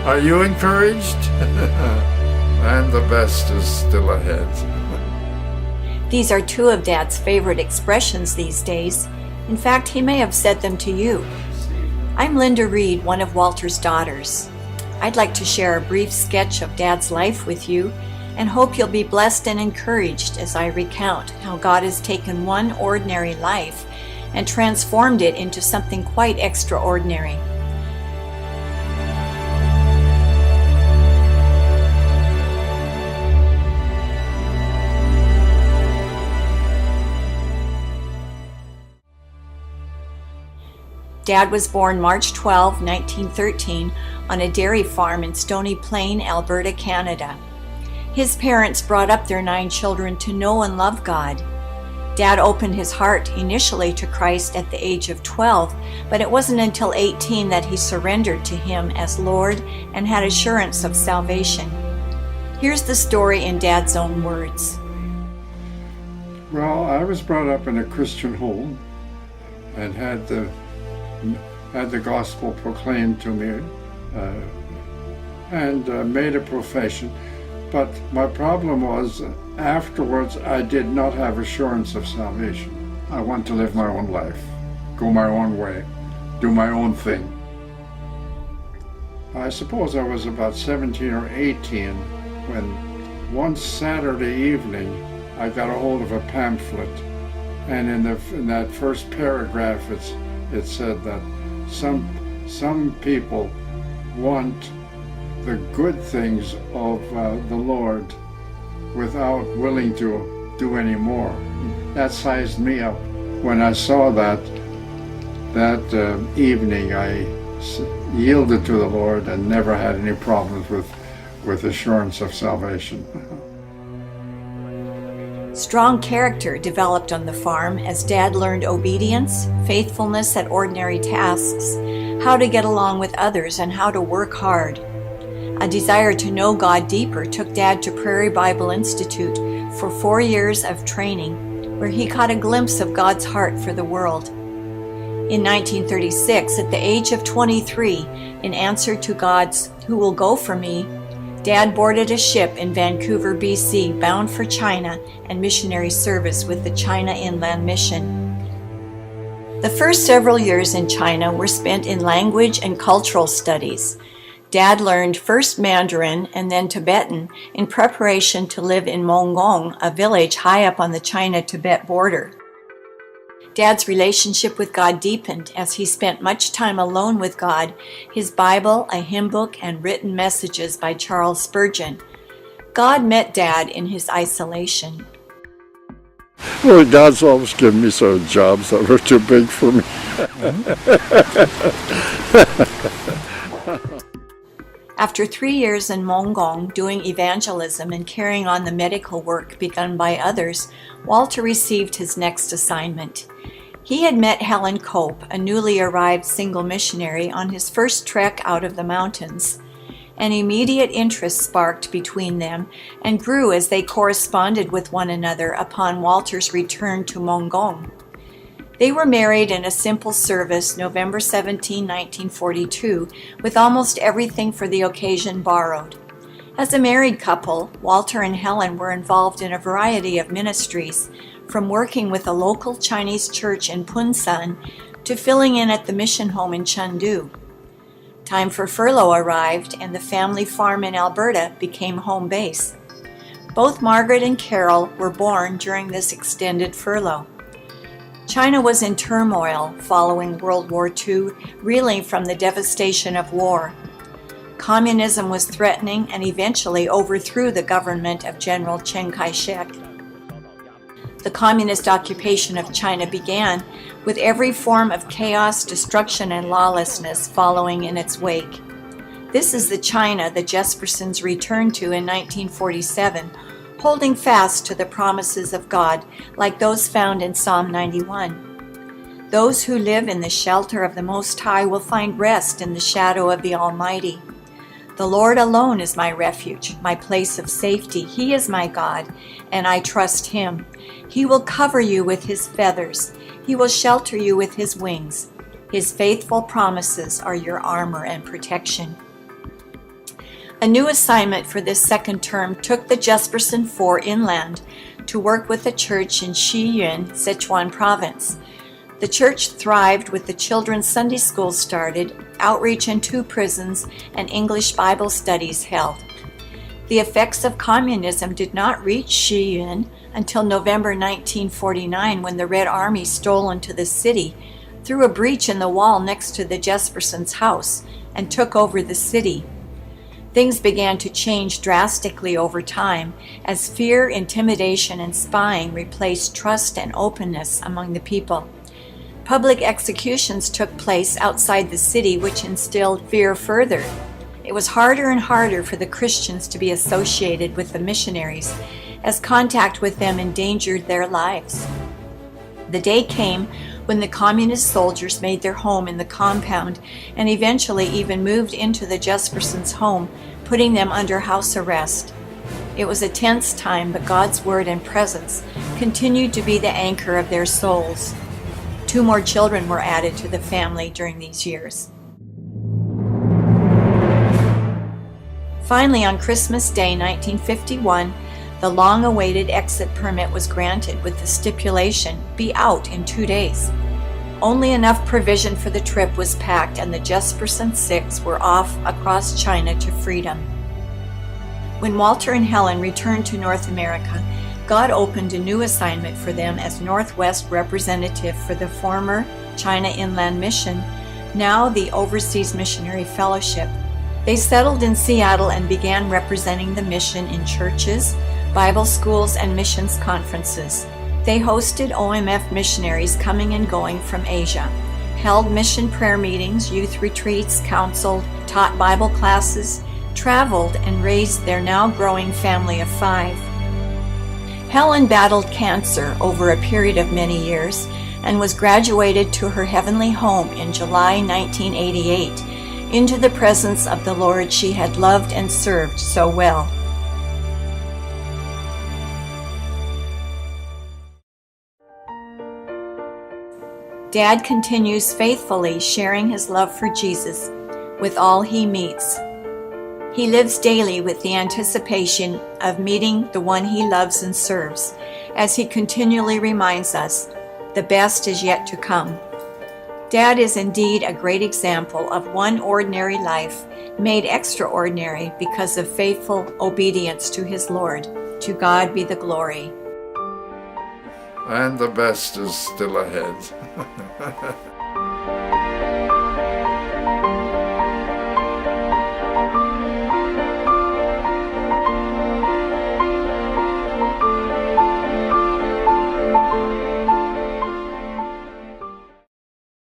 Are you encouraged? And the best is still ahead. These are two of Dad's favorite expressions these days. In fact, he may have said them to you. I'm Linda Reed, one of Walter's daughters. I'd like to share a brief sketch of Dad's life with you and hope you'll be blessed and encouraged as I recount how God has taken one ordinary life and transformed it into something quite extraordinary. Dad was born March 12, 1913, on a dairy farm in Stony Plain, Alberta, Canada. His parents brought up their 9 children to know and love God. Dad opened his heart initially to Christ at the age of 12, but it wasn't until 18 that he surrendered to Him as Lord and had assurance of salvation. Here's the story in Dad's own words. Well, I was brought up in a Christian home and had the gospel proclaimed to me and made a profession. But my problem was, afterwards, I did not have assurance of salvation. I want to live my own life, go my own way, do my own thing. I suppose I was about 17 or 18 when one Saturday evening I got a hold of a pamphlet, and in that first paragraph it said that some people want the good things of the Lord without willing to do any more. That sized me up. When I saw that evening, I yielded to the Lord and never had any problems with assurance of salvation. Strong character developed on the farm as Dad learned obedience, faithfulness at ordinary tasks, how to get along with others, and how to work hard. A desire to know God deeper took Dad to Prairie Bible Institute for 4 years of training, where he caught a glimpse of God's heart for the world. In 1936, at the age of 23, in answer to God's "Who will go for me?" Dad boarded a ship in Vancouver, BC, bound for China and missionary service with the China Inland Mission. The first several years in China were spent in language and cultural studies. Dad learned first Mandarin and then Tibetan in preparation to live in Monggong, a village high up on the China-Tibet border. Dad's relationship with God deepened as he spent much time alone with God, his Bible, a hymn book, and written messages by Charles Spurgeon. God met Dad in his isolation. Well, God's always given me sort of jobs that were too big for me. After 3 years in Monggong doing evangelism and carrying on the medical work begun by others, Walter received his next assignment. He had met Helen Cope, a newly arrived single missionary, on his first trek out of the mountains. An immediate interest sparked between them and grew as they corresponded with one another upon Walter's return to Monggong. They were married in a simple service November 17, 1942, with almost everything for the occasion borrowed. As a married couple, Walter and Helen were involved in a variety of ministries, from working with a local Chinese church in Punsan to filling in at the mission home in Chengdu. Time for furlough arrived, and the family farm in Alberta became home base. Both Margaret and Carol were born during this extended furlough. China was in turmoil following World War II, reeling from the devastation of war. Communism was threatening and eventually overthrew the government of General Chiang Kai-shek. The communist occupation of China began, with every form of chaos, destruction, and lawlessness following in its wake. This is the China the Jespersens returned to in 1947, holding fast to the promises of God, like those found in Psalm 91. Those who live in the shelter of the Most High will find rest in the shadow of the Almighty. The Lord alone is my refuge, my place of safety. He is my God, and I trust Him. He will cover you with His feathers. He will shelter you with His wings. His faithful promises are your armor and protection. A new assignment for this second term took the Jespersen Four inland to work with a church in Shiyuan, Sichuan province. The church thrived with the children's Sunday school started, outreach in 2 prisons, and English Bible studies held. The effects of communism did not reach Shiyuan until November 1949, when the Red Army stole into the city, through a breach in the wall next to the Jespersens' house, and took over the city. Things began to change drastically over time as fear, intimidation, and spying replaced trust and openness among the people. Public executions took place outside the city, which instilled fear further. It was harder and harder for the Christians to be associated with the missionaries, as contact with them endangered their lives. The day came when the communist soldiers made their home in the compound and eventually even moved into the Jespersens' home, putting them under house arrest. It was a tense time, but God's word and presence continued to be the anchor of their souls. 2 more children were added to the family during these years. Finally, on Christmas Day 1951, the long-awaited exit permit was granted with the stipulation, be out in 2 days. Only enough provision for the trip was packed, and the Jespersen Six were off across China to freedom. When Walter and Helen returned to North America, God opened a new assignment for them as Northwest representative for the former China Inland Mission, now the Overseas Missionary Fellowship. They settled in Seattle and began representing the mission in churches, Bible schools, and missions conferences. They hosted OMF missionaries coming and going from Asia, held mission prayer meetings, youth retreats, counseled, taught Bible classes, traveled, and raised their now growing family of 5. Helen battled cancer over a period of many years and was graduated to her heavenly home in July 1988, into the presence of the Lord she had loved and served so well. Dad continues faithfully sharing his love for Jesus with all he meets. He lives daily with the anticipation of meeting the one he loves and serves, as he continually reminds us, the best is yet to come. Dad is indeed a great example of one ordinary life made extraordinary because of faithful obedience to his Lord. To God be the glory. And the best is still ahead.